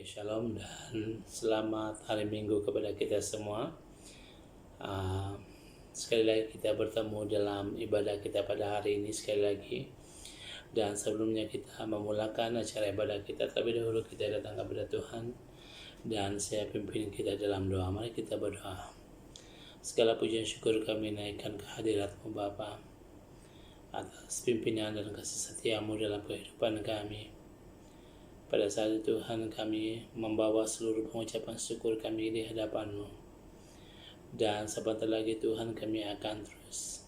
Shalom dan selamat hari Minggu kepada kita semua. Sekali lagi kita bertemu dalam ibadah kita pada hari ini sekali lagi. Dan sebelumnya kita memulakan acara ibadah kita, terlebih dahulu kita datang kepada Tuhan dan saya pimpin kita dalam doa. Mari kita berdoa. Segala pujian syukur kami naikkan ke hadirat-Mu Bapa, atas pimpinan dan kasih setia-Mu dalam kehidupan kami. Pada saat itu Tuhan, kami membawa seluruh pengucapan syukur kami di hadapan-Mu. Dan sebentar lagi Tuhan, kami akan terus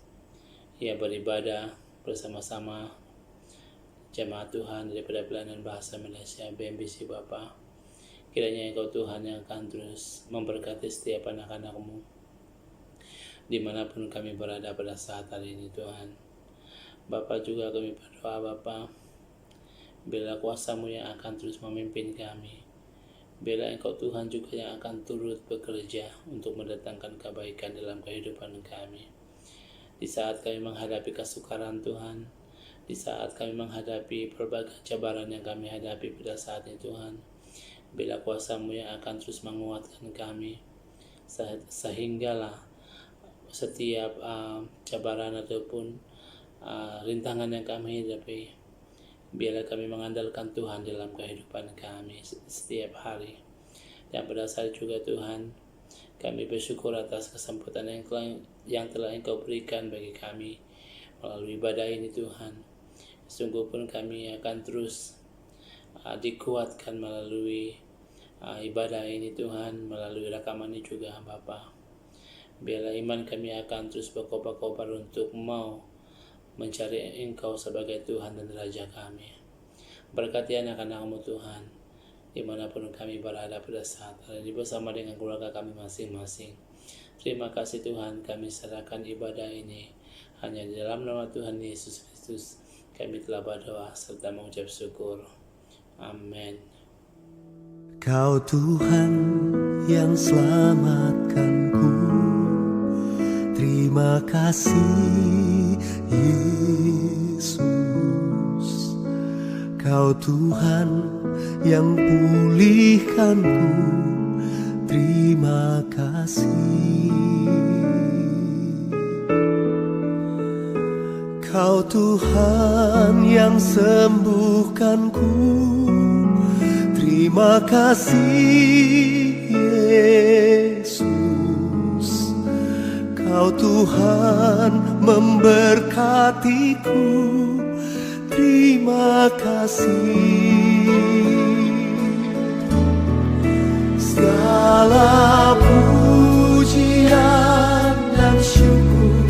beribadah bersama-sama jemaat Tuhan daripada Pelayanan Bahasa Malaysia BMBC Bapa. Kiranya Engkau Tuhan yang akan terus memberkati setiap anak-anak-Mu dimanapun kami berada pada saat hari ini Tuhan. Bapa, juga kami berdoa Bapa, bila kuasa-Mu yang akan terus memimpin kami. Bila Engkau Tuhan juga yang akan turut bekerja untuk mendatangkan kebaikan dalam kehidupan kami. Di saat kami menghadapi kesukaran Tuhan, di saat kami menghadapi berbagai cabaran yang kami hadapi pada saat ini Tuhan, bila kuasa-Mu yang akan terus menguatkan kami, sehinggalah setiap cabaran ataupun rintangan yang kami hadapi, biarlah kami mengandalkan Tuhan dalam kehidupan kami setiap hari. Dan pada saat juga Tuhan, kami bersyukur atas kesempatan yang telah Engkau berikan bagi kami melalui ibadah ini Tuhan. Sungguh pun kami akan terus dikuatkan melalui ibadah ini Tuhan, melalui rekaman ini juga Bapa. Biarlah iman kami akan terus berkobar-kobar untuk mau mencari Engkau sebagai Tuhan dan Raja kami. Berkati anak-anak-Mu Tuhan, dimanapun kami berada pada saat ini bersama dengan keluarga kami masing-masing. Terima kasih Tuhan, kami serahkan ibadah ini hanya di dalam nama Tuhan Yesus Kristus. Kami telah berdoa serta mengucap syukur. Amin. Kau Tuhan yang selamatkanku, terima kasih Yesus. Kau Tuhan yang pulihkanku, terima kasih. Kau Tuhan yang sembuhkanku, terima kasih Yesus. Kau Tuhan memberkatiku, terima kasih. Segala pujian dan syukur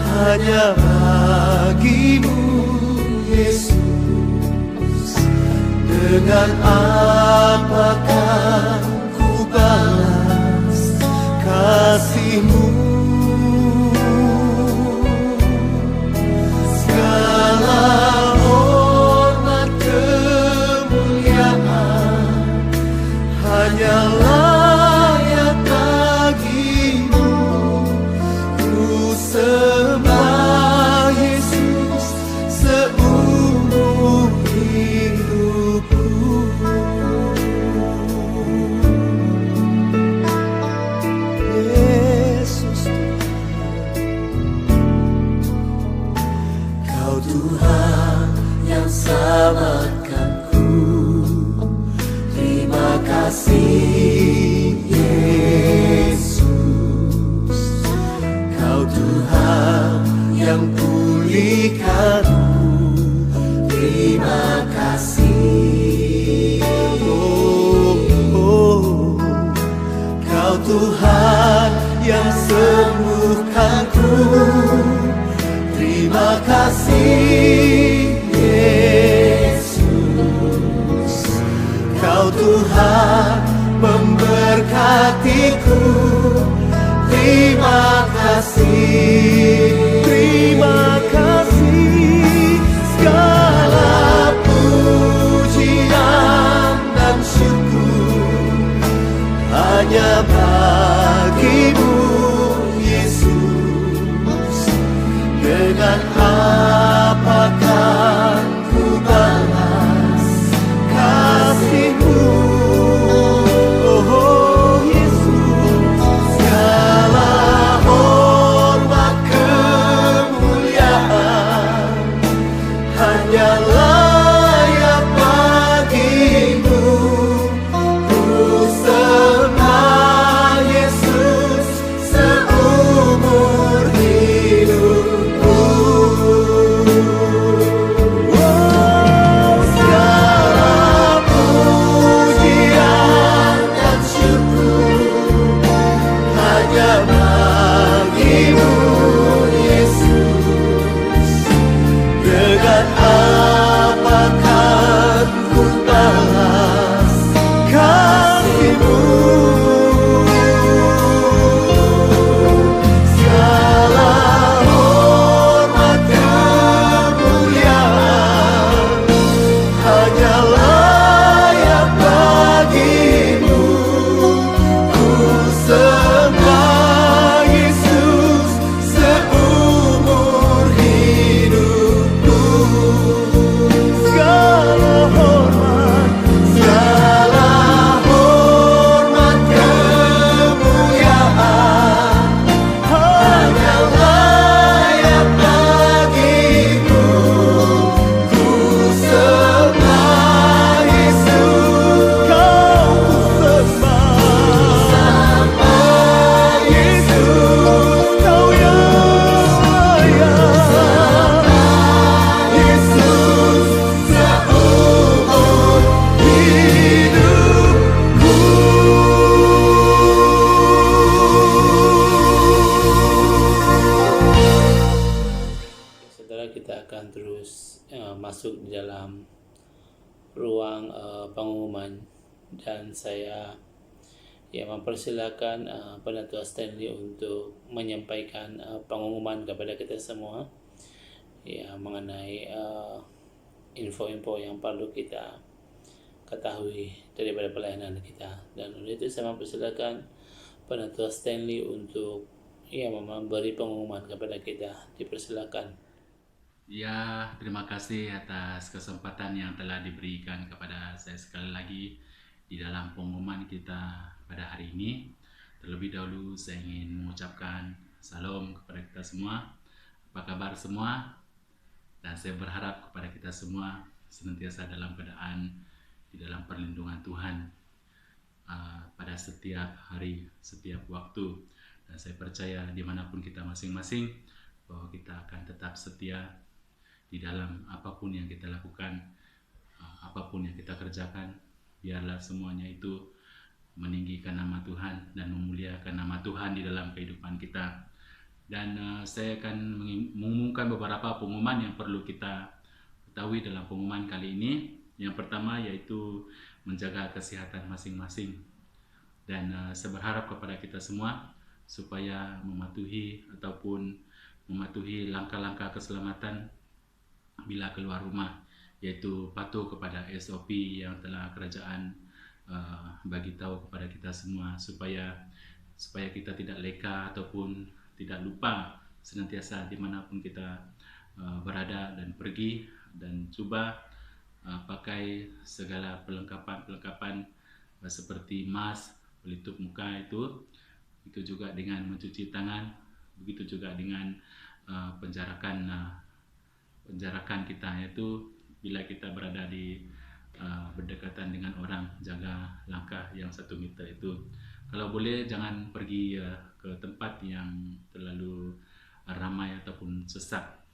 hanya bagi-Mu Yesus. Dengan apakah ku balas kasih-Mu? Segala hormat kemuliaan hanya layak bagi-Mu. Ku sembah Yesus seumur hidupku. Yesus Kau Tuhan yang selamatkanku, terima kasih Yesus. Kau Tuhan yang pulihkanku, terima kasih. Kau Tuhan yang sembuhkanku, terima kasih Yesus. Kau Tuhan memberkatiku, terima kasih. Terima kasih. Segala pujian dan syukur hanya bagi-Mu Yesus. Dengan apakah ku balas kasih-Mu? pengumuman, dan saya mempersilakan Penatua Stanley untuk menyampaikan pengumuman kepada kita semua mengenai info-info yang perlu kita ketahui daripada pelayanan kita. Dan oleh itu saya mempersilakan Penatua Stanley untuk memberi pengumuman kepada kita. Dipersilakan. Ya, terima kasih atas kesempatan yang telah diberikan kepada saya sekali lagi di dalam pengumuman kita pada hari ini. Terlebih dahulu saya ingin mengucapkan salam kepada kita semua. Apa kabar semua? Dan saya berharap kepada kita semua senantiasa dalam keadaan di dalam perlindungan Tuhan pada setiap hari, setiap waktu. Dan saya percaya dimanapun kita masing-masing bahwa kita akan tetap setia di dalam apapun yang kita lakukan, apapun yang kita kerjakan. Biarlah semuanya itu meninggikan nama Tuhan dan memuliakan nama Tuhan di dalam kehidupan kita. Dan saya akan mengumumkan beberapa pengumuman yang perlu kita ketahui dalam pengumuman kali ini. Yang pertama yaitu menjaga kesehatan masing-masing. Dan saya berharap kepada kita semua supaya mematuhi langkah-langkah keselamatan bila keluar rumah, yaitu patuh kepada SOP yang telah kerajaan bagi tahu kepada kita semua, supaya kita tidak leka ataupun tidak lupa senantiasa dimanapun kita berada dan pergi, dan cuba pakai segala perlengkapan seperti mask, pelitup muka itu juga dengan mencuci tangan, begitu juga dengan penjarakan kita, yaitu bila kita berada di berdekatan dengan orang, jaga langkah yang 1 meter itu. Kalau boleh jangan pergi ke tempat yang terlalu ramai ataupun sesak.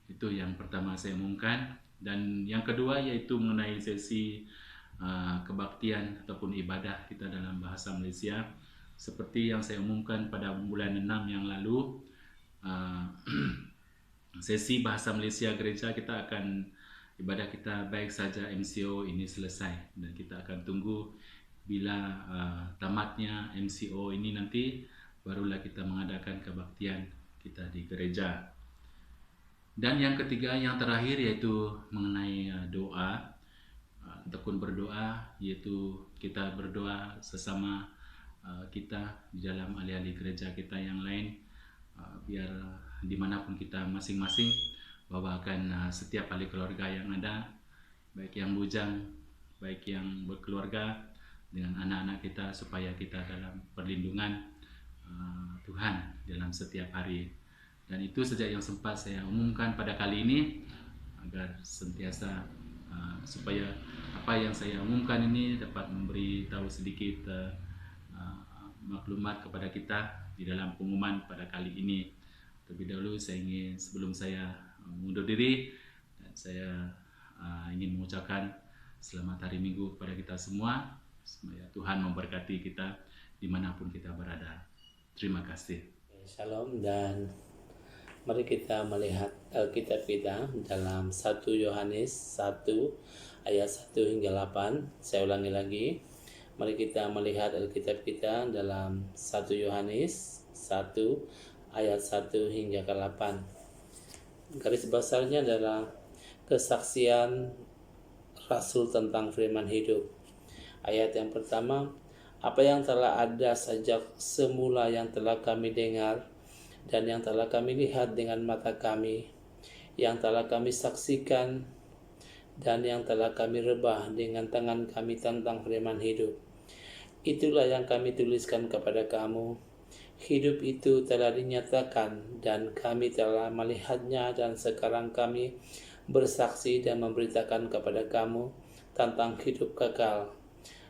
Itu yang pertama saya umumkan. Dan yang kedua yaitu mengenai sesi kebaktian ataupun ibadah kita dalam bahasa Malaysia. Seperti yang saya umumkan pada bulan 6 yang lalu, sesi bahasa Malaysia gereja kita akan ibadah kita baik saja MCO ini selesai, dan kita akan tunggu bila tamatnya MCO ini nanti barulah kita mengadakan kebaktian kita di gereja. Dan yang ketiga, yang terakhir yaitu mengenai doa ataupun berdoa, yaitu kita berdoa sesama kita di dalam ahli-ahli gereja kita yang lain, biar dimanapun kita masing-masing bawakan setiap ahli keluarga yang ada, baik yang bujang, baik yang berkeluarga, dengan anak-anak kita, supaya kita dalam perlindungan Tuhan dalam setiap hari. Dan itu saja yang sempat saya umumkan pada kali ini, agar sentiasa supaya apa yang saya umumkan ini dapat memberi tahu sedikit maklumat kepada kita di dalam pengumuman pada kali ini. Terlebih dahulu sebelum saya mundur diri, dan saya ingin mengucapkan selamat hari Minggu kepada kita semua. Semoga Tuhan memberkati kita dimanapun kita berada. Terima kasih. Shalom, dan mari kita melihat Alkitab kita dalam 1 Yohanes 1 ayat 1 hingga 8. Saya ulangi lagi. Mari kita melihat Alkitab kita dalam 1 Yohanes 1 ayat 1 hingga ke 8. Garis besarnya adalah kesaksian Rasul tentang firman hidup. Ayat yang pertama, apa yang telah ada sejak semula yang telah kami dengar dan yang telah kami lihat dengan mata kami, yang telah kami saksikan dan yang telah kami rebah dengan tangan kami tentang firman hidup. Itulah yang kami tuliskan kepada kamu. Hidup itu telah dinyatakan dan kami telah melihatnya, dan sekarang kami bersaksi dan memberitakan kepada kamu tentang hidup kekal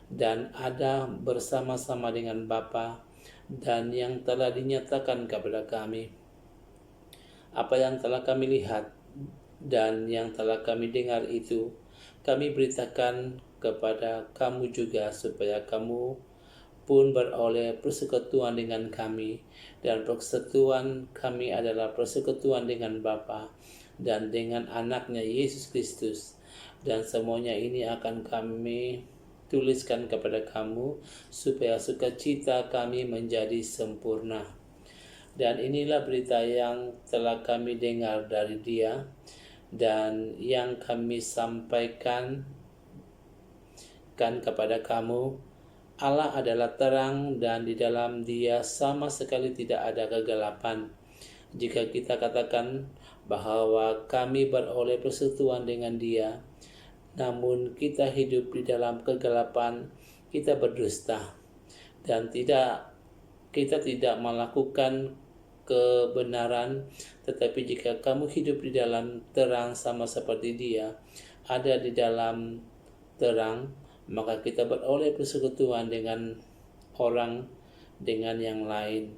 dan ada bersama-sama dengan Bapa, dan yang telah dinyatakan kepada kami. Apa yang telah kami lihat dan yang telah kami dengar itu kami beritakan kepada kamu juga, supaya kamu pun beroleh persekutuan dengan kami, dan persekutuan kami adalah persekutuan dengan Bapa dan dengan anaknya Yesus Kristus. Dan semuanya ini akan kami tuliskan kepada kamu, supaya sukacita kami menjadi sempurna. Dan inilah berita yang telah kami dengar dari Dia, dan yang kami sampaikan kepada kamu. Allah adalah terang, dan di dalam Dia sama sekali tidak ada kegelapan. Jika kita katakan bahwa kami beroleh persekutuan dengan Dia, namun kita hidup di dalam kegelapan, kita berdusta, dan kita tidak melakukan kebenaran. Tetapi jika kamu hidup di dalam terang sama seperti Dia ada di dalam terang, maka kita beroleh persekutuan dengan orang, dengan yang lain.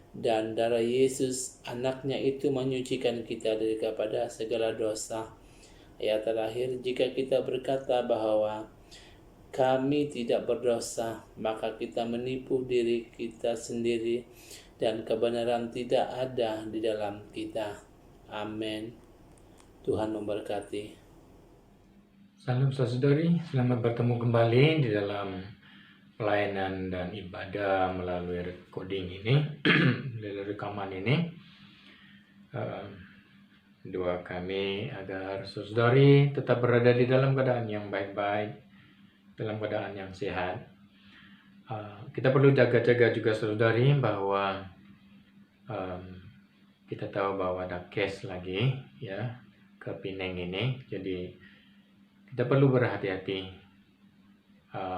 Dan darah Yesus anaknya itu menyucikan kita daripada segala dosa. Ayat terakhir, jika kita berkata bahwa kami tidak berdosa, maka kita menipu diri kita sendiri, dan kebenaran tidak ada di dalam kita. Amin. Tuhan memberkati. Salam saudari, selamat bertemu kembali di dalam pelayanan dan ibadah melalui recording ini, melalui rekaman ini. Doa kami agar saudari tetap berada di dalam keadaan yang baik-baik, dalam keadaan yang sehat. Kita perlu jaga-jaga juga saudari, bahwa kita tahu bahwa ada case lagi ya ke Pineng ini. Jadi kita perlu berhati-hati,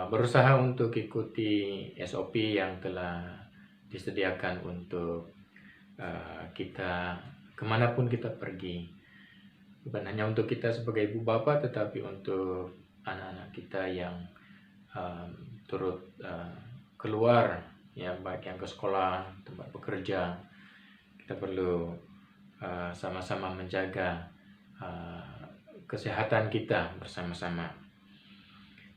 berusaha untuk ikuti SOP yang telah disediakan untuk kita kemanapun kita pergi. Bukan hanya untuk kita sebagai ibu bapak, tetapi untuk anak-anak kita yang turut keluar, ya, baik yang ke sekolah, tempat bekerja. Kita perlu sama-sama menjaga kesehatan kita bersama-sama.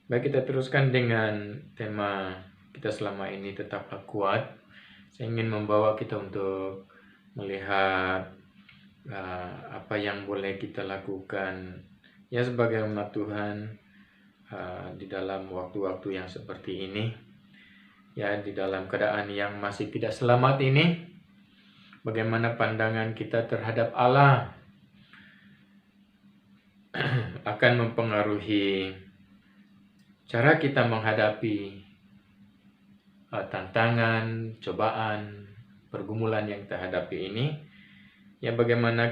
Baik, kita teruskan dengan tema kita selama ini, tetaplah kuat. Saya ingin membawa kita untuk melihat apa yang boleh kita lakukan ya sebagai umat Tuhan di dalam waktu-waktu yang seperti ini, ya, di dalam keadaan yang masih tidak selamat ini. Bagaimana pandangan kita terhadap Allah akan mempengaruhi cara kita menghadapi tantangan, cobaan, pergumulan yang kita hadapi ini. Ya, bagaimana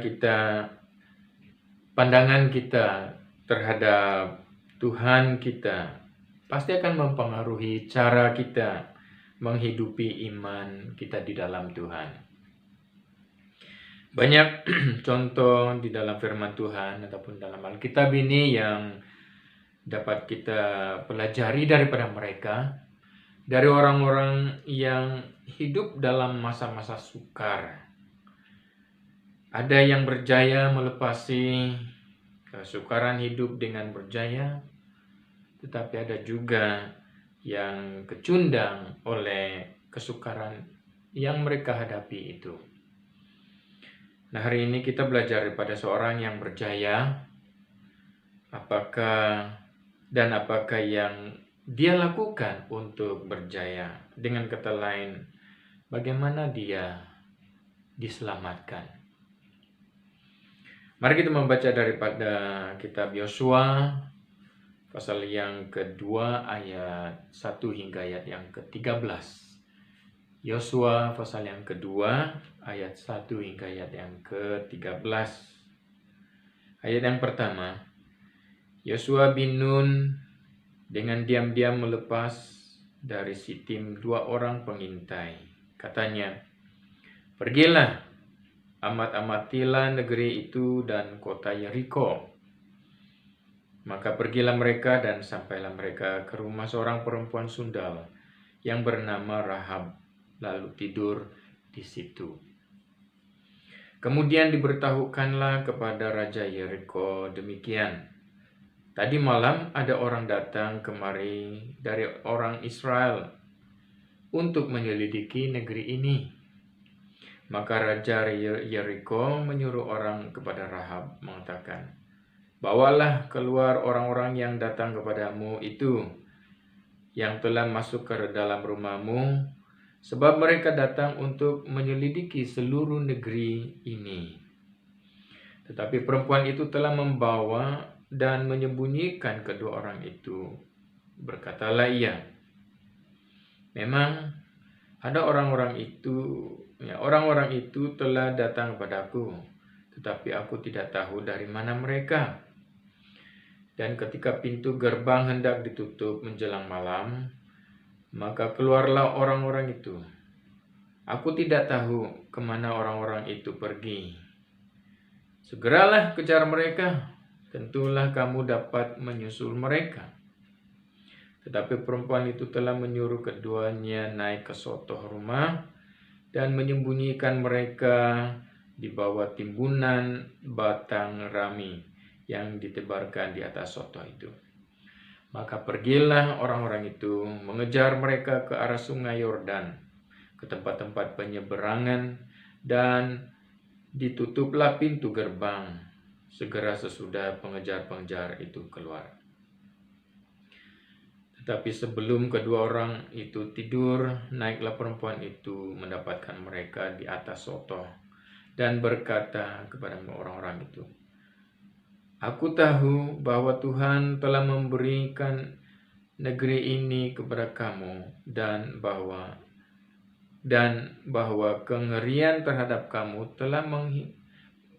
pandangan kita terhadap Tuhan kita pasti akan mempengaruhi cara kita menghidupi iman kita di dalam Tuhan. Banyak contoh di dalam firman Tuhan ataupun dalam Alkitab ini yang dapat kita pelajari daripada mereka, dari orang-orang yang hidup dalam masa-masa sukar. Ada yang berjaya melepasi kesukaran hidup dengan berjaya, tetapi ada juga yang kecundang oleh kesukaran yang mereka hadapi itu. Nah, hari ini kita belajar daripada seorang yang berjaya, apakah yang dia lakukan untuk berjaya. Dengan kata lain, bagaimana dia diselamatkan. Mari kita membaca daripada kitab Yosua pasal yang kedua ayat 1 hingga ayat yang ke-13. Yosua pasal yang kedua ayat 1 hingga ayat yang ke-13. Ayat yang pertama, Yosua bin Nun dengan diam-diam melepas dari Sitim 2 orang pengintai. Katanya, "Pergilah, amat-amatilah negeri itu dan kota Yeriko." Maka pergilah mereka dan sampailah mereka ke rumah seorang perempuan sundal yang bernama Rahab, lalu tidur di situ. Kemudian diberitahukanlah kepada Raja Yeriko demikian, "Tadi malam ada orang datang kemari dari orang Israel untuk menyelidiki negeri ini." Maka Raja Yeriko menyuruh orang kepada Rahab mengatakan, Bawalah keluar orang-orang yang datang kepadamu itu, yang telah masuk ke dalam rumahmu, sebab mereka datang untuk menyelidiki seluruh negeri ini. Tetapi perempuan itu telah membawa dan menyembunyikan kedua orang itu. Berkatalah ia, memang ada orang-orang itu telah datang kepadaku, tetapi aku tidak tahu dari mana mereka. Dan ketika pintu gerbang hendak ditutup menjelang malam, maka keluarlah orang-orang itu. Aku tidak tahu kemana orang-orang itu pergi. Segeralah kejar mereka, tentulah kamu dapat menyusul mereka. Tetapi perempuan itu telah menyuruh keduanya naik ke sotoh rumah dan menyembunyikan mereka di bawah timbunan batang rami yang ditebarkan di atas sotoh itu. Maka pergilah orang-orang itu mengejar mereka ke arah sungai Yordan, ke tempat-tempat penyeberangan, dan ditutuplah pintu gerbang segera sesudah pengejar-pengejar itu keluar. Tetapi sebelum kedua orang itu tidur, naiklah perempuan itu mendapatkan mereka di atas sotoh dan berkata kepada orang-orang itu, aku tahu bahwa Tuhan telah memberikan negeri ini kepada kamu dan bahwa kengerian terhadap kamu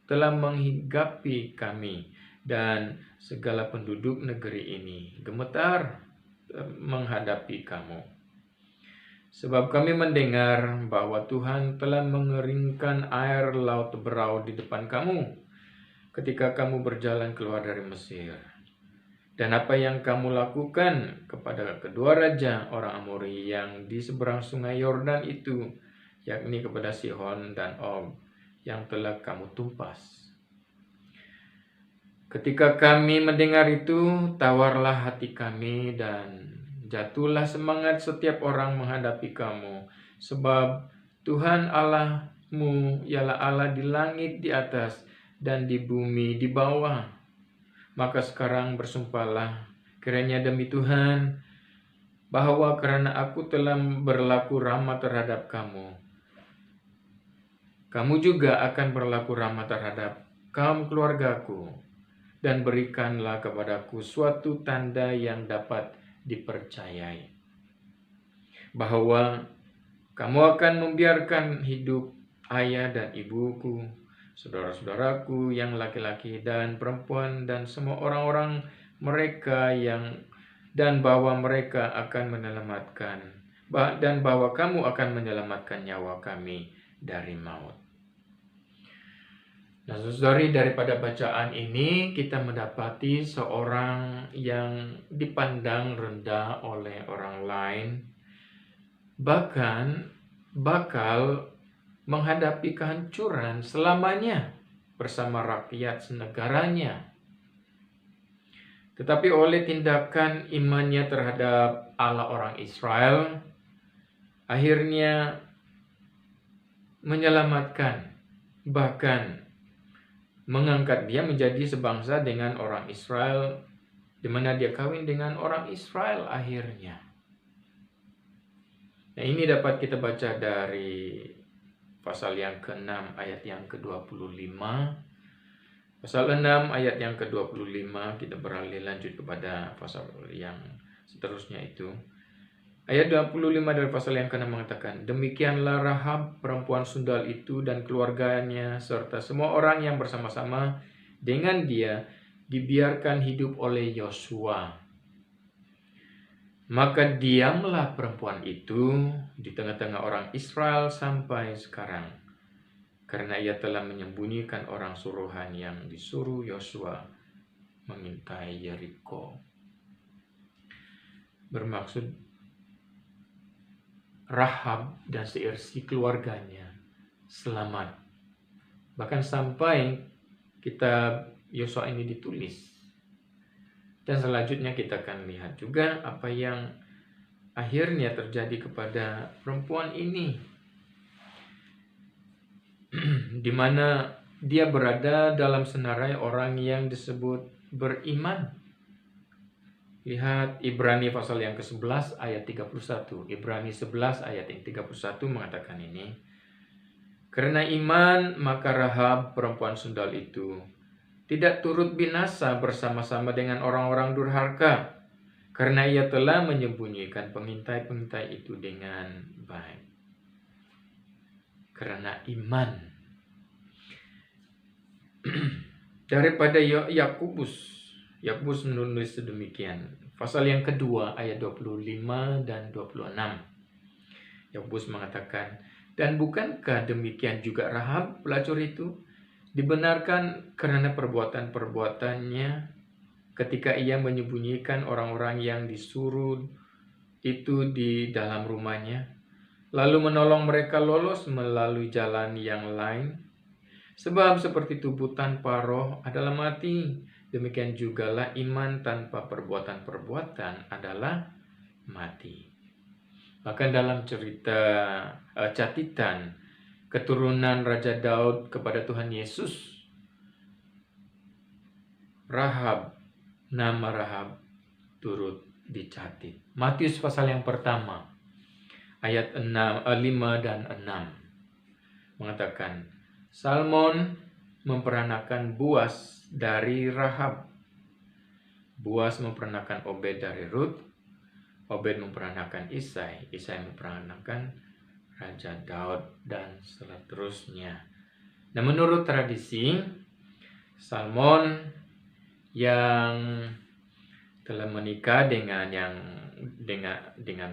telah menghinggapi kami dan segala penduduk negeri ini gemetar menghadapi kamu. Sebab kami mendengar bahwa Tuhan telah mengeringkan air laut berau di depan kamu ketika kamu berjalan keluar dari Mesir. Dan apa yang kamu lakukan kepada kedua raja orang Amori yang di seberang sungai Yordan itu, yakni kepada Sihon dan Og, yang telah kamu tumpas. Ketika kami mendengar itu, tawarlah hati kami dan jatuhlah semangat setiap orang menghadapi kamu. Sebab Tuhan Allahmu ialah Allah di langit di atas dan di bumi di bawah. Maka sekarang bersumpahlah kiranya demi Tuhan, bahwa karena aku telah berlaku ramah terhadap kamu, kamu juga akan berlaku ramah terhadap kaum keluargaku, dan berikanlah kepadaku suatu tanda yang dapat dipercayai, bahwa kamu akan membiarkan hidup ayah dan ibuku, saudara-saudaraku yang laki-laki dan perempuan, dan semua orang-orang mereka dan bahwa mereka akan menyelamatkan, dan bahwa kamu akan menyelamatkan nyawa kami dari maut. Nah, saudari, daripada bacaan ini kita mendapati seorang yang dipandang rendah oleh orang lain, bahkan bakal menghadapi kehancuran selamanya bersama rakyat senegaranya. Tetapi oleh tindakan imannya terhadap Allah orang Israel, akhirnya menyelamatkan, bahkan mengangkat dia menjadi sebangsa dengan orang Israel, di mana dia kawin dengan orang Israel akhirnya. Nah, ini dapat kita baca dari pasal yang ke-6 ayat yang ke-25. Pasal 6 ayat yang ke-25, kita beralih lanjut kepada pasal yang seterusnya itu. Ayat 25 dari pasal yang ke-6 mengatakan, demikianlah Rahab perempuan sundal itu dan keluarganya serta semua orang yang bersama-sama dengan dia dibiarkan hidup oleh Yosua. Maka diamlah perempuan itu di tengah-tengah orang Israel sampai sekarang, karena ia telah menyembunyikan orang suruhan yang disuruh Yosua mengintai Yeriko. Bermaksud Rahab dan seisi keluarganya selamat. Bahkan sampai kitab Yosua ini ditulis. Dan selanjutnya kita akan lihat juga apa yang akhirnya terjadi kepada perempuan ini, di mana dia berada dalam senarai orang yang disebut beriman. Lihat Ibrani pasal yang ke-11 ayat 31. Ibrani 11 ayat yang 31 mengatakan ini. Karena iman maka Rahab perempuan sundal itu tidak turut binasa bersama-sama dengan orang-orang durhaka, karena ia telah menyembunyikan pengintai-pengintai itu dengan baik. Karena iman. Daripada Yakobus menulis sedemikian. Pasal yang kedua ayat 25 dan 26. Yakobus mengatakan, dan bukankah demikian juga Rahab pelacur itu dibenarkan karena perbuatan-perbuatannya ketika ia menyembunyikan orang-orang yang disuruh itu di dalam rumahnya, lalu menolong mereka lolos melalui jalan yang lain? Sebab seperti tubuh tanpa roh adalah mati, demikian jugalah iman tanpa perbuatan-perbuatan adalah mati. Bahkan dalam cerita catatan keturunan Raja Daud kepada Tuhan Yesus, nama Rahab turut dicatat. Matius pasal yang pertama ayat 5 dan 6 mengatakan, Salmon memperanakan Boas dari Rahab. Boas memperanakan Obed dari Rut. Obed memperanakan Isai. Isai memperanakan Raja Daud dan seterusnya. Nah, menurut tradisi, Salmon yang telah menikah dengan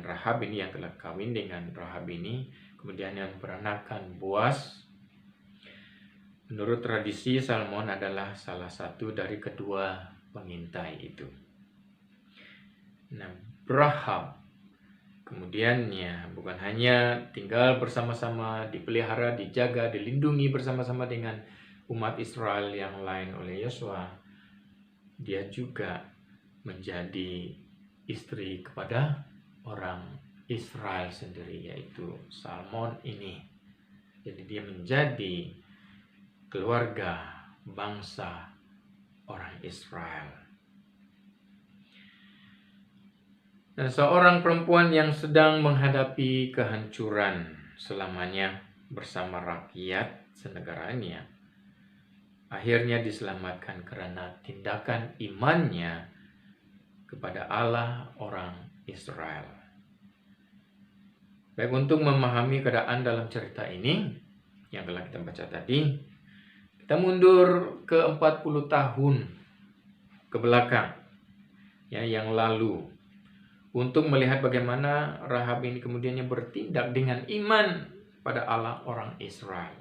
Rahab ini, yang telah kawin dengan Rahab ini, kemudian yang memperanakan Boas. Menurut tradisi, Salmon adalah salah satu dari kedua pengintai itu. Nah, Rahab kemudiannya bukan hanya tinggal bersama-sama, dipelihara, dijaga, dilindungi bersama-sama dengan umat Israel yang lain oleh Yosua, dia juga menjadi istri kepada orang Israel sendiri, yaitu Salmon ini. Jadi dia menjadi keluarga bangsa orang Israel. Dan seorang perempuan yang sedang menghadapi kehancuran selamanya bersama rakyat senegaranya, akhirnya diselamatkan karena tindakan imannya kepada Allah orang Israel. Baik, untuk memahami keadaan dalam cerita ini yang telah kita baca tadi, kita mundur ke 40 tahun ke belakang yang lalu untuk melihat bagaimana Rahab ini kemudiannya bertindak dengan iman pada Allah orang Israel.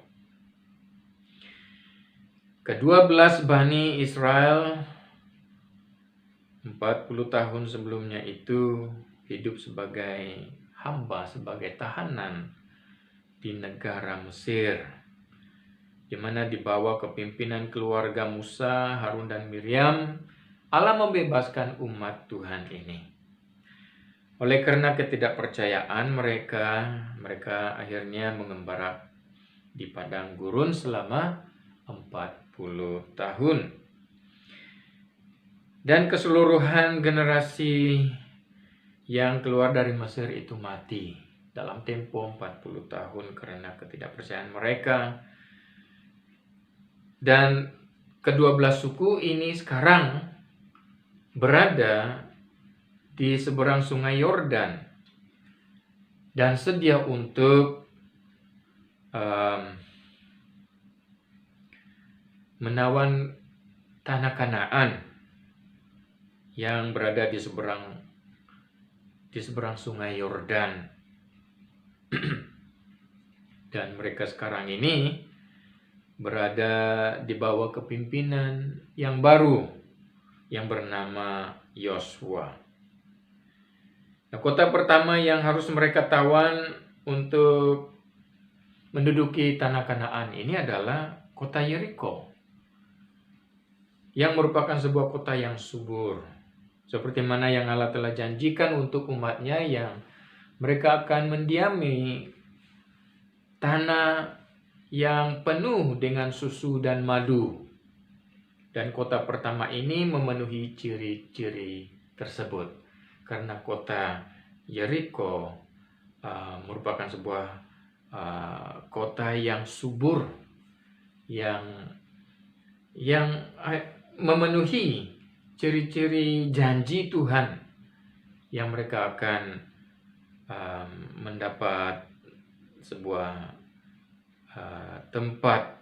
Ke-12 Bani Israel 40 tahun sebelumnya itu hidup sebagai hamba, sebagai tahanan di negara Mesir, di mana di bawah kepimpinan keluarga Musa, Harun dan Miriam, Allah membebaskan umat Tuhan ini. Oleh karena ketidakpercayaan mereka akhirnya mengembara di padang gurun selama 40 tahun. Dan keseluruhan generasi yang keluar dari Mesir itu mati dalam tempo 40 tahun karena ketidakpercayaan mereka. Dan ke-12 suku ini sekarang berada di seberang sungai Yordan dan sedia untuk menawan tanah Kanaan yang berada di seberang sungai Yordan. Dan mereka sekarang ini berada di bawah kepimpinan yang baru yang bernama Yosua. Nah, kota pertama yang harus mereka tawan untuk menduduki tanah Kanaan ini adalah kota Yeriko, yang merupakan sebuah kota yang subur, seperti mana yang Allah telah janjikan untuk umatnya, yang mereka akan mendiami tanah yang penuh dengan susu dan madu. Dan kota pertama ini memenuhi ciri-ciri tersebut. Karena kota Yeriko merupakan sebuah kota yang subur, yang memenuhi ciri-ciri janji Tuhan yang mereka akan mendapat sebuah tempat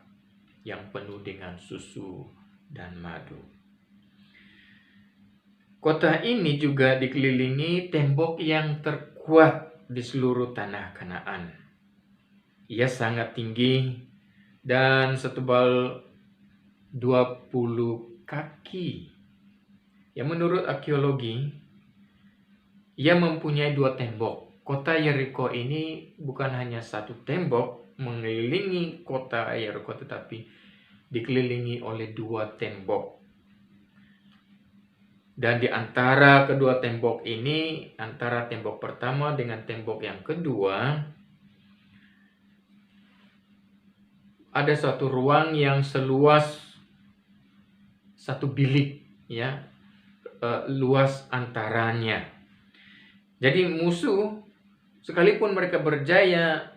yang penuh dengan susu dan madu. Kota ini juga dikelilingi tembok yang terkuat di seluruh tanah Kanaan. Ia sangat tinggi dan setebal 20 kaki. Yang menurut arkeologi, ia mempunyai 2 tembok. Kota Yeriko ini bukan hanya satu tembok mengelilingi kota Yeriko, tetapi dikelilingi oleh 2 tembok. Dan di antara kedua tembok ini, antara tembok pertama dengan tembok yang kedua, ada suatu ruang yang seluas 1 bilik, ya, luas antaranya. Jadi musuh, sekalipun mereka berjaya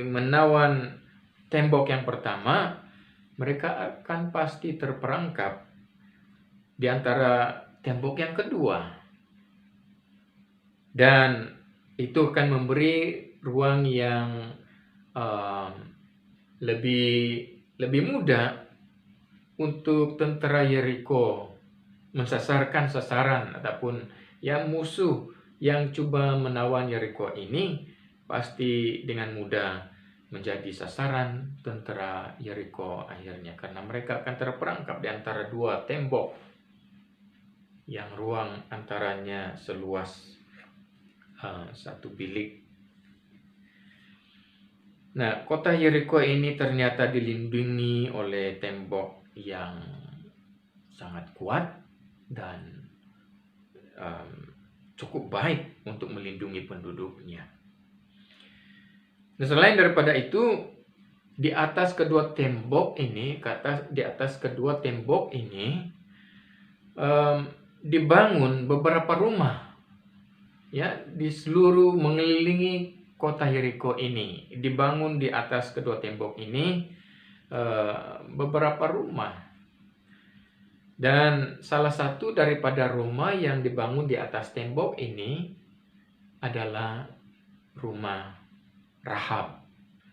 menawan tembok yang pertama, mereka akan pasti terperangkap di antara tembok yang kedua. Dan itu akan memberi ruang yang lebih mudah untuk tentara Yeriko mensasarkan sasaran ataupun musuh yang coba menawan Yeriko ini pasti dengan mudah menjadi sasaran tentara Yeriko akhirnya, karena mereka akan terperangkap di antara 2 tembok yang ruang antaranya seluas 1 bilik. Nah, kota Yeriko ini ternyata dilindungi oleh tembok yang sangat kuat dan cukup baik untuk melindungi penduduknya. Nah, selain daripada itu, di atas kedua tembok ini, dibangun beberapa rumah, ya, di seluruh mengelilingi kota Yeriko ini. Dibangun di atas kedua tembok ini beberapa rumah. Dan salah satu daripada rumah yang dibangun di atas tembok ini adalah rumah Rahab,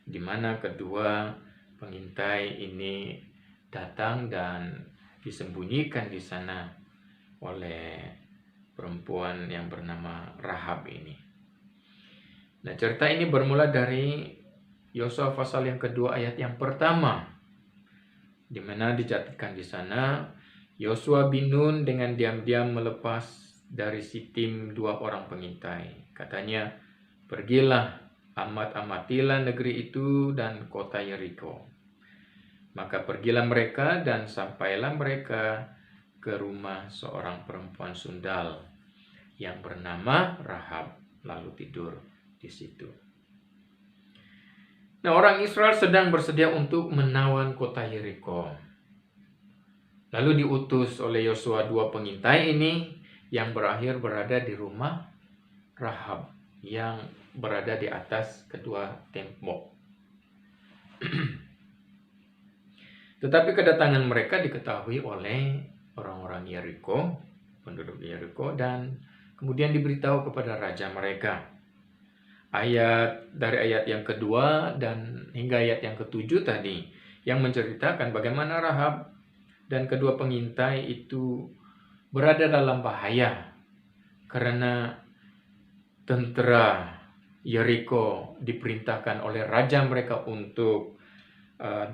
di mana kedua pengintai ini datang dan disembunyikan di sana oleh perempuan yang bernama Rahab ini. Nah, cerita ini bermula dari Yosua pasal yang kedua ayat yang pertama, di mana dicatatkan di sana, Yosua bin Nun dengan diam-diam melepas dari Sitim 2 orang pengintai. Katanya, pergilah, amatilah negeri itu dan kota Yeriko. Maka pergilah mereka dan sampailah mereka ke rumah seorang perempuan sundal yang bernama Rahab, lalu tidur di situ. Nah, orang Israel sedang bersedia untuk menawan kota Yeriko. Lalu diutus oleh Yosua 2 pengintai ini yang berakhir berada di rumah Rahab yang berada di atas kedua tembok. Tetapi kedatangan mereka diketahui oleh orang-orang Yeriko, penduduk Yeriko, dan kemudian diberitahu kepada raja mereka. Dari ayat yang kedua dan hingga ayat yang ketujuh tadi, yang menceritakan bagaimana Rahab dan kedua pengintai itu berada dalam bahaya karena tentara Yeriko diperintahkan oleh raja mereka untuk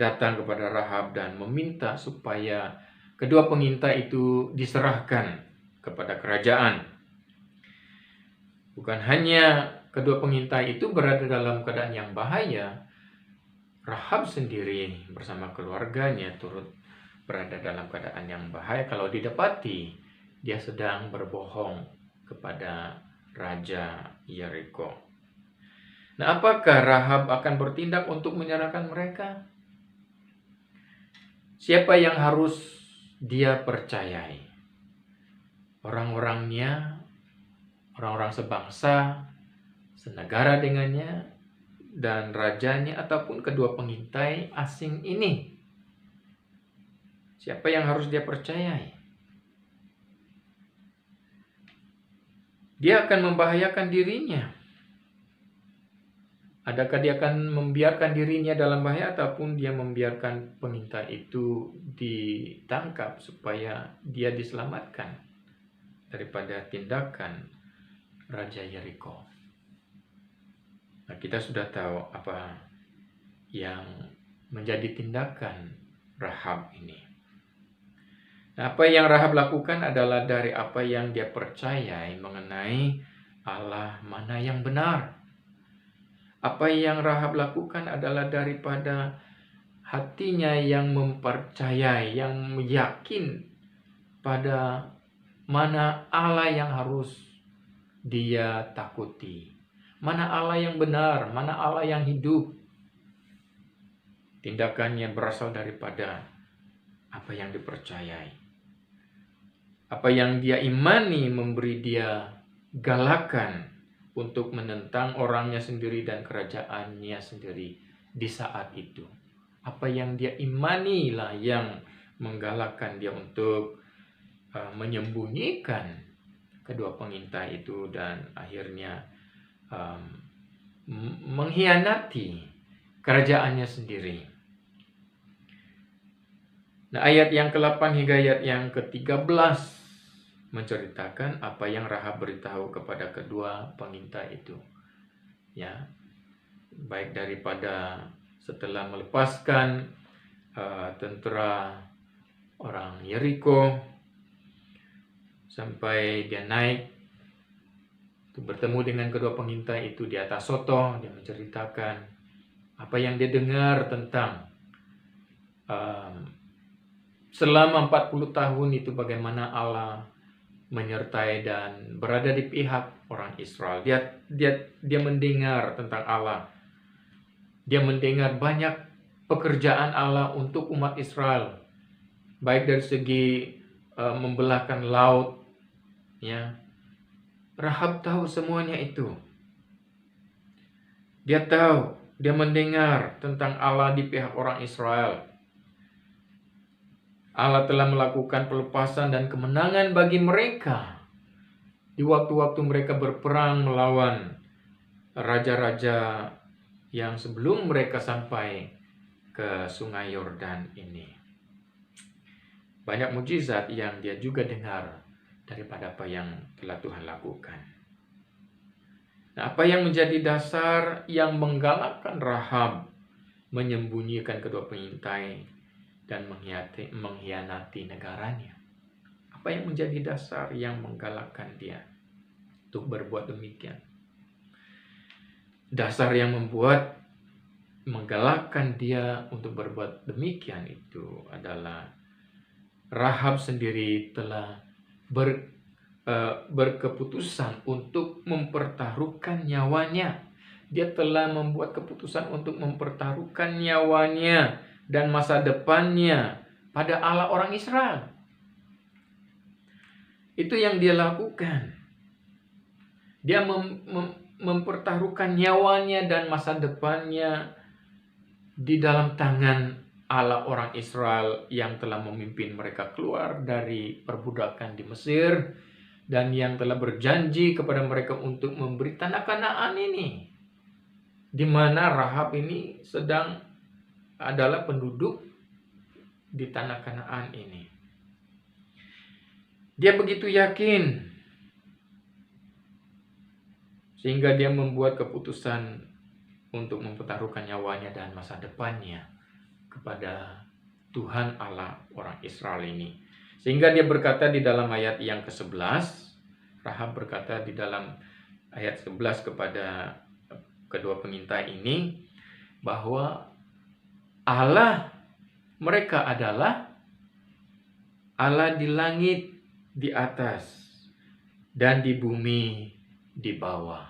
datang kepada Rahab dan meminta supaya kedua pengintai itu diserahkan kepada kerajaan. Bukan hanya kedua pengintai itu berada dalam keadaan yang bahaya, Rahab sendiri bersama keluarganya turut berada dalam keadaan yang bahaya kalau didapati dia sedang berbohong kepada Raja Yeriko. Nah, apakah Rahab akan bertindak untuk menyerahkan mereka? Siapa yang harus dia percayai? Orang-orangnya, orang-orang sebangsa, senegara dengannya, dan rajanya ataupun kedua pengintai asing ini. Siapa yang harus dia percayai? Dia akan membahayakan dirinya. Adakah dia akan membiarkan dirinya dalam bahaya ataupun dia membiarkan pengintai itu ditangkap supaya dia diselamatkan daripada tindakan Raja Yeriko? Nah, kita sudah tahu apa yang menjadi tindakan Rahab ini. Nah, apa yang Rahab lakukan adalah dari apa yang dia percayai mengenai Allah mana yang benar. Apa yang Rahab lakukan adalah daripada hatinya yang mempercayai, yang yakin pada mana Allah yang harus dia takuti. Mana Allah yang benar, mana Allah yang hidup. Tindakannya berasal daripada apa yang dipercayai. Apa yang dia imani memberi dia galakan untuk menentang orangnya sendiri dan kerajaannya sendiri di saat itu. Apa yang dia imanilah yang menggalakkan dia untuk menyembunyikan kedua pengintai itu dan akhirnya mengkhianati kerajaannya sendiri. Nah, ayat yang ke-8 hingga ayat yang ke-13 menceritakan apa yang Rahab beritahu kepada kedua pengintai itu. Ya, baik daripada setelah melepaskan tentara orang Yeriko sampai dia naik untuk bertemu dengan kedua pengintai itu di atas soto, dia menceritakan apa yang dia dengar tentang selama 40 tahun itu bagaimana Allah menyertai dan berada di pihak orang Israel. Dia mendengar tentang Allah. Dia mendengar banyak pekerjaan Allah untuk umat Israel. Baik dari segi membelahkan laut, ya. Rahab tahu semuanya itu. Dia tahu, dia mendengar tentang Allah di pihak orang Israel. Allah telah melakukan pelepasan dan kemenangan bagi mereka di waktu-waktu mereka berperang melawan raja-raja yang sebelum mereka sampai ke Sungai Yordan ini. Banyak mujizat yang dia juga dengar daripada apa yang telah Tuhan lakukan. Nah, apa yang menjadi dasar yang menggalakkan Rahab menyembunyikan kedua pengintai dan mengkhianati negaranya? Apa yang menjadi dasar yang menggalakkan dia untuk berbuat demikian? Dasar yang menggalakkan dia untuk berbuat demikian itu adalah Rahab sendiri telah berkeputusan untuk mempertaruhkan nyawanya. Dia telah membuat keputusan untuk mempertaruhkan nyawanya dan masa depannya pada Allah orang Israel. Itu yang dia lakukan. Dia mempertaruhkan nyawanya dan masa depannya di dalam tangan Allah orang Israel yang telah memimpin mereka keluar dari perbudakan di Mesir dan yang telah berjanji kepada mereka untuk memberi tanah Kanaan ini, di mana Rahab ini sedang adalah penduduk di tanah Kanaan ini. Dia begitu yakin sehingga dia membuat keputusan untuk mempertaruhkan nyawanya dan masa depannya kepada Tuhan Allah orang Israel ini. Sehingga dia berkata di dalam ayat yang ke-11, Rahab berkata di dalam ayat 11 kepada kedua pengintai ini bahwa Allah mereka adalah Allah di langit di atas dan di bumi di bawah.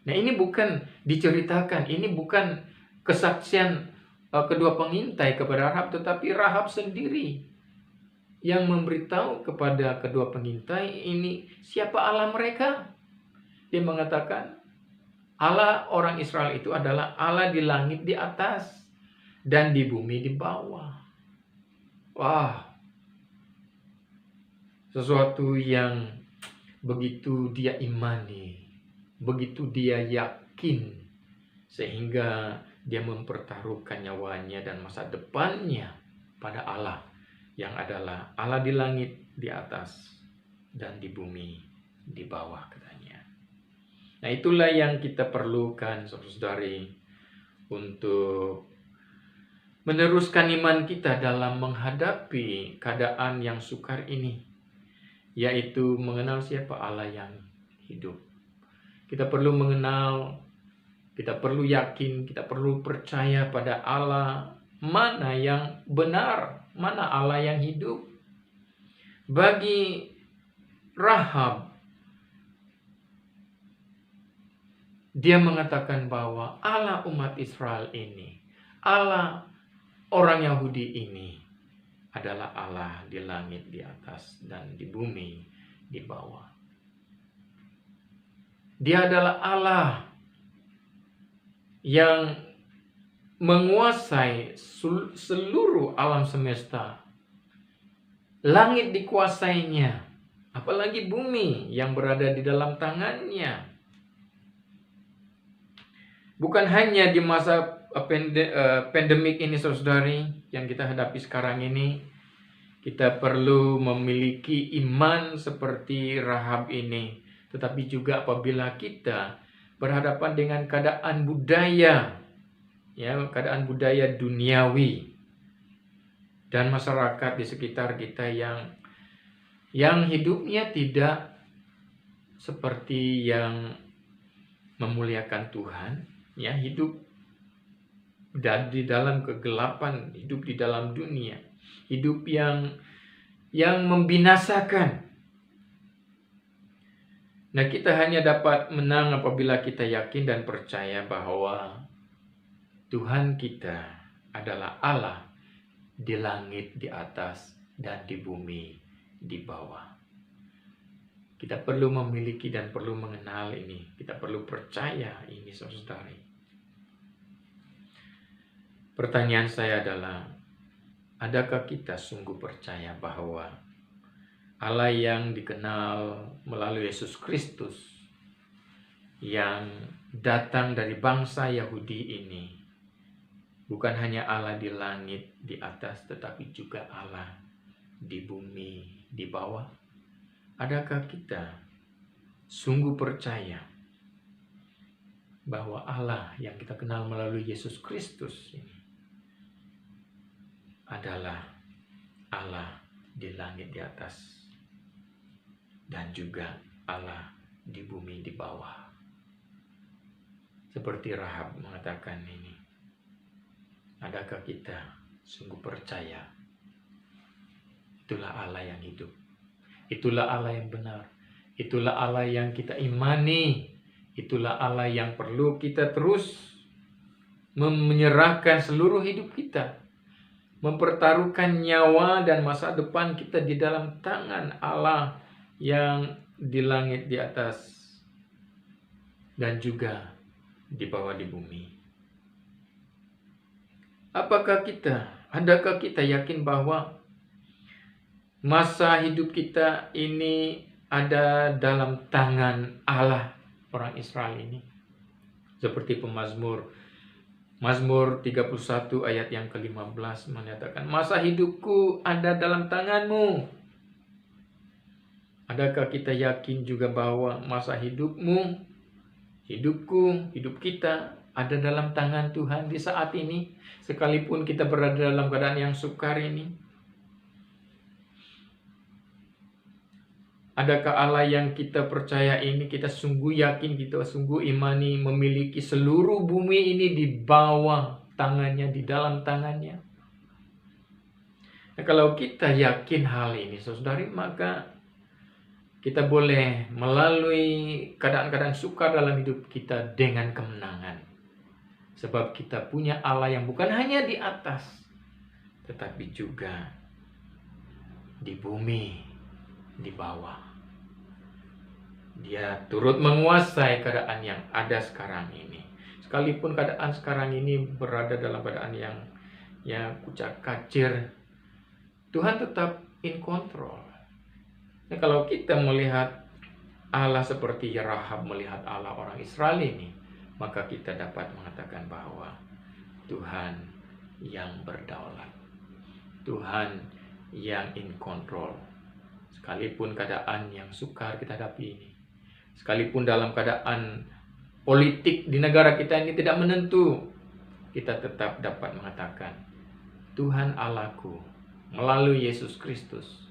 Nah, ini bukan diceritakan, ini bukan kesaksian kedua pengintai kepada Rahab, tetapi Rahab sendiri yang memberitahu kepada kedua pengintai ini siapa Allah mereka. Dia mengatakan Allah orang Israel itu adalah Allah di langit di atas dan di bumi di bawah. Wah, sesuatu yang begitu dia imani, begitu dia yakin, sehingga dia mempertaruhkan nyawanya dan masa depannya pada Allah yang adalah Allah di langit di atas dan di bumi di bawah, katanya. Nah, itulah yang kita perlukan, saudari, untuk meneruskan iman kita dalam menghadapi keadaan yang sukar ini, yaitu mengenal siapa Allah yang hidup. Kita perlu mengenal, kita perlu yakin, kita perlu percaya pada Allah mana yang benar, mana Allah yang hidup. Bagi Rahab, dia mengatakan bahwa Allah umat Israel ini, Allah orang Yahudi ini adalah Allah di langit di atas dan di bumi di bawah. Dia adalah Allah yang menguasai seluruh alam semesta. Langit dikuasainya, apalagi bumi yang berada di dalam tangannya. Bukan hanya di masa pandemik ini, saudari, yang kita hadapi sekarang ini, kita perlu memiliki iman seperti Rahab ini. Tetapi juga apabila kita berhadapan dengan keadaan budaya, ya, keadaan budaya duniawi dan masyarakat di sekitar kita yang hidupnya tidak seperti yang memuliakan Tuhan, ya, hidup dan di dalam kegelapan, hidup di dalam dunia, hidup yang membinasakan. Nah, kita hanya dapat menang apabila kita yakin dan percaya bahwa Tuhan kita adalah Allah di langit di atas dan di bumi di bawah. Kita perlu memiliki dan perlu mengenal ini. Kita perlu percaya ini, saudari. Pertanyaan saya adalah, adakah kita sungguh percaya bahwa Allah yang dikenal melalui Yesus Kristus yang datang dari bangsa Yahudi ini bukan hanya Allah di langit di atas, tetapi juga Allah di bumi di bawah? Adakah kita sungguh percaya bahwa Allah yang kita kenal melalui Yesus Kristus ini adalah Allah di langit di atas dan juga Allah di bumi di bawah? Seperti Rahab mengatakan ini, adakah kita sungguh percaya itulah Allah yang hidup, itulah Allah yang benar, itulah Allah yang kita imani, itulah Allah yang perlu kita terus menyerahkan seluruh hidup kita, mempertaruhkan nyawa dan masa depan kita di dalam tangan Allah yang di langit di atas dan juga di bawah di bumi? Adakah kita yakin bahwa masa hidup kita ini ada dalam tangan Allah orang Israel ini? Seperti Mazmur 31 ayat yang ke-15 menyatakan, masa hidupku ada dalam tanganmu. Adakah kita yakin juga bahwa masa hidupmu, hidupku, hidup kita ada dalam tangan Tuhan di saat ini, sekalipun kita berada dalam keadaan yang sukar ini? Adakah Allah yang kita percaya ini, kita sungguh yakin, kita sungguh imani, memiliki seluruh bumi ini di bawah tangannya, di dalam tangannya? Nah, kalau kita yakin hal ini, saudari, maka kita boleh melalui keadaan-keadaan sukar dalam hidup kita dengan kemenangan. Sebab kita punya Allah yang bukan hanya di atas, tetapi juga di bumi, di bawah. Dia turut menguasai keadaan yang ada sekarang ini. Sekalipun keadaan sekarang ini berada dalam keadaan yang kucak-kacir, Tuhan tetap in control. Nah, kalau kita melihat Allah seperti Rahab melihat Allah orang Israel ini, maka kita dapat mengatakan bahwa Tuhan yang berdaulat, Tuhan yang in control. Sekalipun keadaan yang sukar kita hadapi ini, sekalipun dalam keadaan politik di negara kita ini tidak menentu, kita tetap dapat mengatakan Tuhan Allahku melalui Yesus Kristus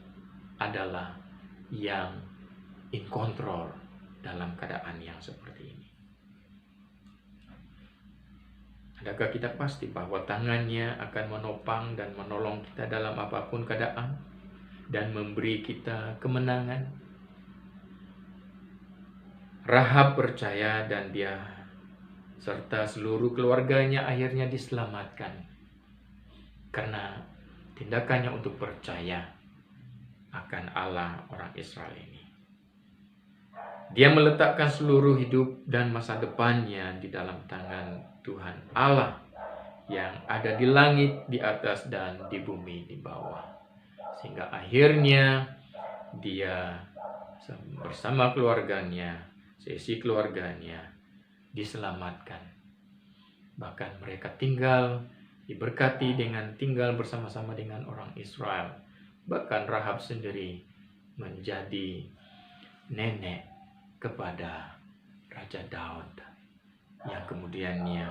adalah yang in control dalam keadaan yang seperti ini. Adakah kita pasti bahwa tangannya akan menopang dan menolong kita dalam apapun keadaan dan memberi kita kemenangan? Rahab percaya dan dia serta seluruh keluarganya akhirnya diselamatkan karena tindakannya untuk percaya akan Allah orang Israel ini. Dia meletakkan seluruh hidup dan masa depannya di dalam tangan Tuhan Allah yang ada di langit di atas dan di bumi di bawah. Sehingga akhirnya dia bersama keluarganya, seisi keluarganya diselamatkan. Bahkan mereka diberkati dengan tinggal bersama-sama dengan orang Israel. Bahkan Rahab sendiri menjadi nenek kepada Raja Daud yang kemudiannya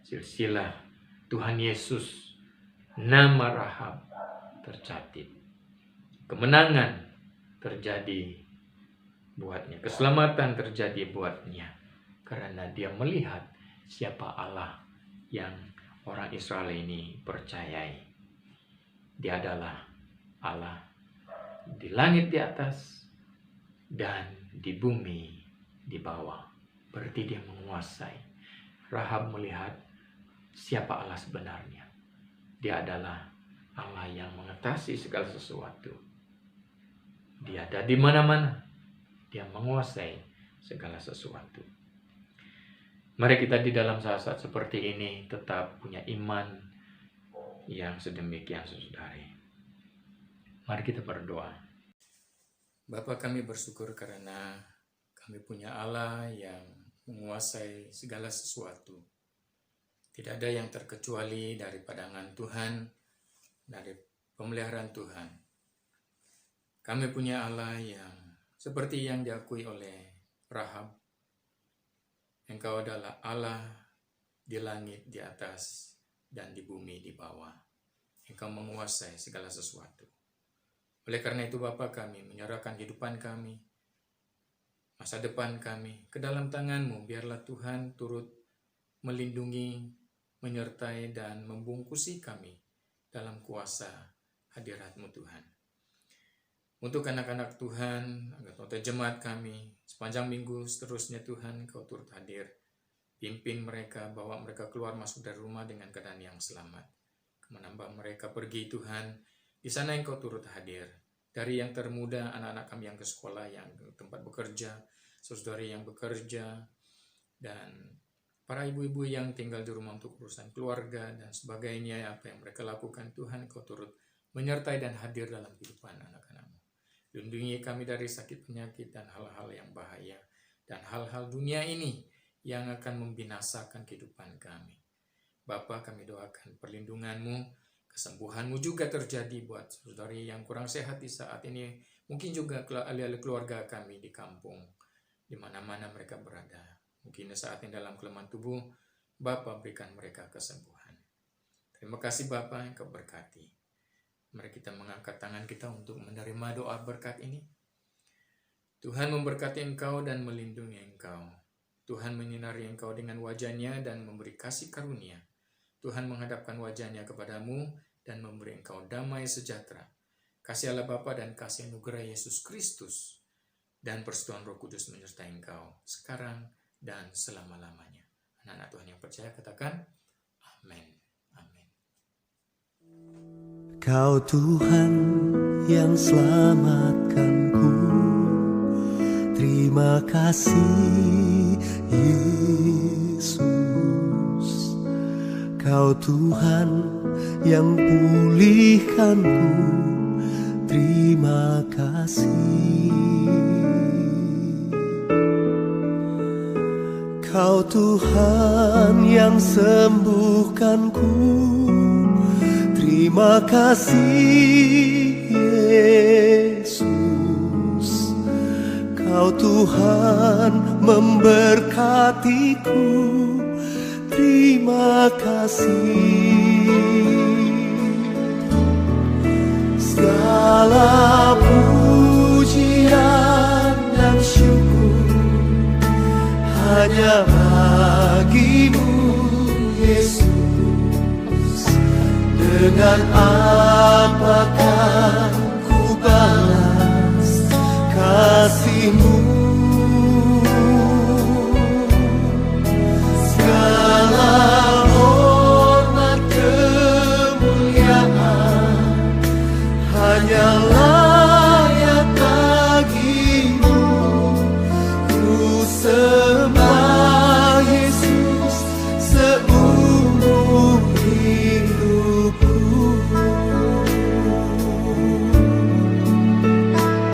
silsilah Tuhan Yesus, nama Rahab tercatat. Kemenangan terjadi buatnya, keselamatan terjadi buatnya karena dia melihat siapa Allah yang orang Israel ini percayai. Dia adalah Allah di langit di atas dan di bumi di bawah. Berarti dia menguasai. Rahab melihat siapa Allah sebenarnya. Dia adalah Allah yang mengatasi segala sesuatu. Dia ada di mana-mana. Dia menguasai segala sesuatu. Mari kita di dalam saat-saat seperti ini tetap punya iman yang sedemikian, saudari. Mari kita berdoa. Bapa, kami bersyukur karena kami punya Allah yang menguasai segala sesuatu. Tidak ada yang terkecuali dari pandangan Tuhan, dari pemeliharaan Tuhan. Kami punya Allah yang seperti yang diakui oleh Rahab. Engkau adalah Allah di langit di atas dan di bumi di bawah. Engkau menguasai segala sesuatu. Oleh karena itu Bapa, kami menyerahkan kehidupan kami, masa depan kami ke dalam tangan-Mu. Biarlah Tuhan turut melindungi, menyertai dan membungkusi kami dalam kuasa hadirat-Mu Tuhan. Untuk anak-anak Tuhan, anggota jemaat kami, sepanjang minggu seterusnya Tuhan, Kau turut hadir. Pimpin mereka, bawa mereka keluar masuk dari rumah dengan keadaan yang selamat. Menambah mereka pergi Tuhan, di sana Engkau turut hadir. Dari yang termuda, anak-anak kami yang ke sekolah, yang ke tempat bekerja, saudari yang bekerja, dan para ibu-ibu yang tinggal di rumah untuk urusan keluarga dan sebagainya, apa yang mereka lakukan, Tuhan Engkau turut menyertai dan hadir dalam kehidupan anak-anak-Mu. Lindungi kami dari sakit penyakit dan hal-hal yang bahaya, dan hal-hal dunia ini yang akan membinasakan kehidupan kami. Bapa, kami doakan perlindungan-Mu, kesembuhan-Mu juga terjadi buat saudari yang kurang sehat di saat ini. Mungkin juga ahli-ahli keluarga kami di kampung, di mana-mana mereka berada. Mungkin saat ini dalam kelemahan tubuh, Bapa berikan mereka kesembuhan. Terima kasih Bapa, Engkau berkati. Mari kita mengangkat tangan kita untuk menerima doa berkat ini. Tuhan memberkati engkau dan melindungi engkau. Tuhan menyinari engkau dengan wajah-Nya dan memberi kasih karunia. Tuhan menghadapkan wajah-Nya kepadamu dan memberi engkau damai sejahtera. Kasih Allah Bapa dan kasih anugerah Yesus Kristus dan persekutuan Roh Kudus menyertai engkau sekarang dan selama-lamanya. Anak-anak Tuhan yang percaya katakan, Amin. Amin. Kau Tuhan yang selamatkanku, terima kasih Yesus. Kau Tuhan yang pulihkanku, terima kasih. Kau Tuhan yang sembuhkanku, terima kasih Yesus. Kau Tuhan memberkatiku, terima kasih. Segala pujian dan syukur hanya bagimu Yesus. Dengan apakah ku balas kasih-Mu